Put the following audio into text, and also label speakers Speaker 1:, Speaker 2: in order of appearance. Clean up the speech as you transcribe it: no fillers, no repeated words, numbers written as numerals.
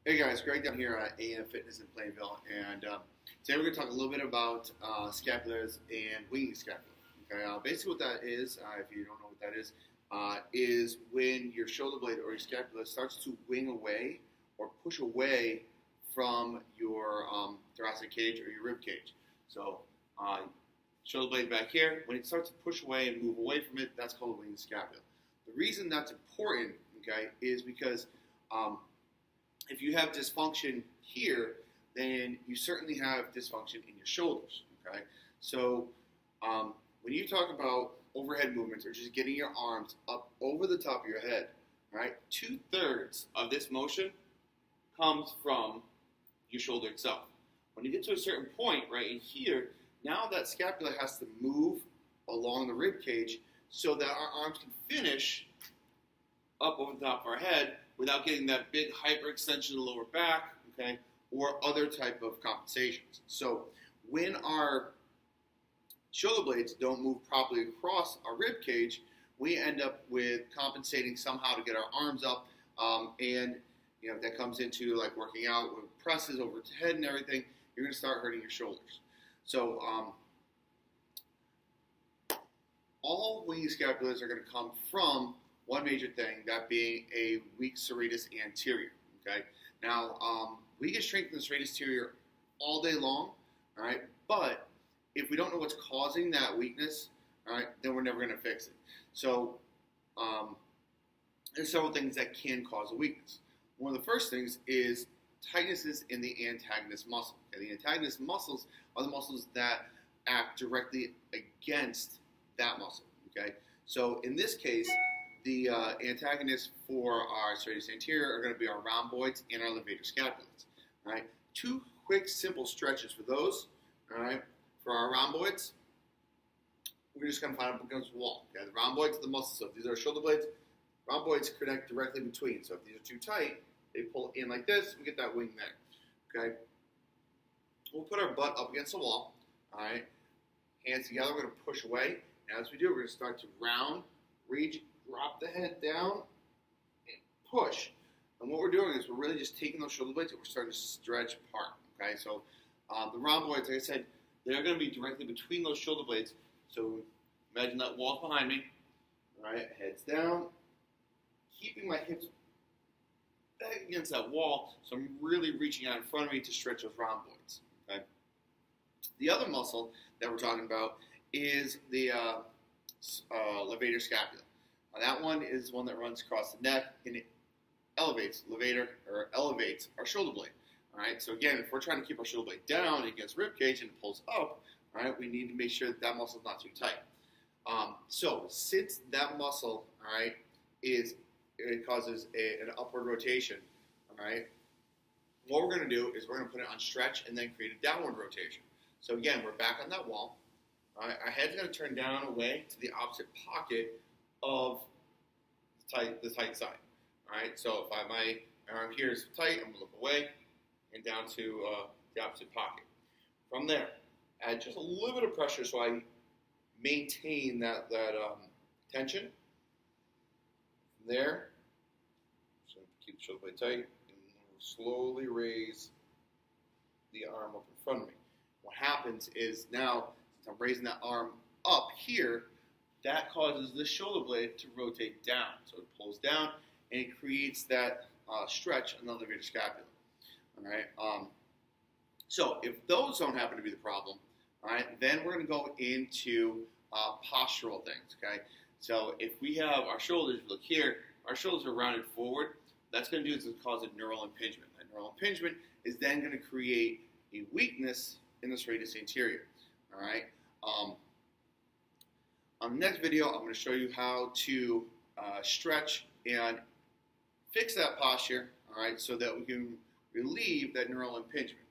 Speaker 1: Hey guys, Greg down here at AM Fitness in Plainville, and today we're going to talk a little bit about scapulars and winging scapula. Okay, basically what that is, if you don't know what that is when your shoulder blade or your scapula starts to wing away or push away from your thoracic cage or your rib cage. So, shoulder blade back here, when it starts to push away and move away from it, that's called a winging scapula. The reason that's important, okay, is because if you have dysfunction here, then you certainly have dysfunction in your shoulders. Okay, so when you talk about overhead movements or just getting your arms up over the top of your head, right? 2/3 of this motion comes from your shoulder itself. When you get to a certain point, right in here, now that scapula has to move along the rib cage so that our arms can finish up over the top of our head without getting that big hyperextension of the lower back, okay, or other type of compensations. So when our shoulder blades don't move properly across our rib cage, we end up with compensating somehow to get our arms up, and you know that comes into like working out with presses over the head and everything. You're going to start hurting your shoulders. So all winging scapulars are going to come from one major thing, that being a weak serratus anterior. Okay. Now we can strengthen the serratus anterior all day long. All right, but if we don't know what's causing that weakness, all right, then we're never going to fix it. So there's several things that can cause a weakness. One of the first things is tightnesses in the antagonist muscle. Okay? The antagonist muscles are the muscles that act directly against that muscle. Okay, so in this case, the antagonists for our serratus anterior are going to be our rhomboids and our levator scapulae. All right, two quick, simple stretches for those. All right, for our rhomboids, we're just going to find up against the wall. Okay, the rhomboids are the muscles. So if these are shoulder blades, rhomboids connect directly between. So if these are too tight, they pull in like this. We get that wing there. Okay, we'll put our butt up against the wall. All right, hands together. We're going to push away. And as we do, we're going to start to round, reach, drop the head down, and push. And what we're doing is we're really just taking those shoulder blades and we're starting to stretch apart. Okay, so the rhomboids, like I said, they're going to be directly between those shoulder blades. So imagine that wall behind me. All right, heads down, keeping my hips back against that wall. So I'm really reaching out in front of me to stretch those rhomboids. Okay. The other muscle that we're talking about is the levator scapula. That one is one that runs across the neck and it elevates our shoulder blade. All right. So again, if we're trying to keep our shoulder blade down against rib cage and it pulls up, all right, we need to make sure that that muscle is not too tight. So since that muscle, all right, it causes an upward rotation, all right, what we're going to do is we're going to put it on stretch and then create a downward rotation. So again, we're back on that wall. All right, our head's going to turn down away to the opposite pocket of the tight side. All right, so if my arm here is tight, I'm going to look away and down to the opposite pocket. From there, add just a little bit of pressure so I maintain that tension. From there, just going to keep the shoulder blade tight and slowly raise the arm up in front of me. What happens is now, since I'm raising that arm up here, that causes the shoulder blade to rotate down. So it pulls down and it creates that stretch on the levator scapula. All right. So if those don't happen to be the problem, all right, then we're going to go into postural things. Okay. So if we have our shoulders, look here, our shoulders are rounded forward. That's going to do is cause a neural impingement. That neural impingement is then going to create a weakness in the serratus anterior. All right. On the next video, I'm going to show you how to stretch and fix that posture, all right, so that we can relieve that neural impingement.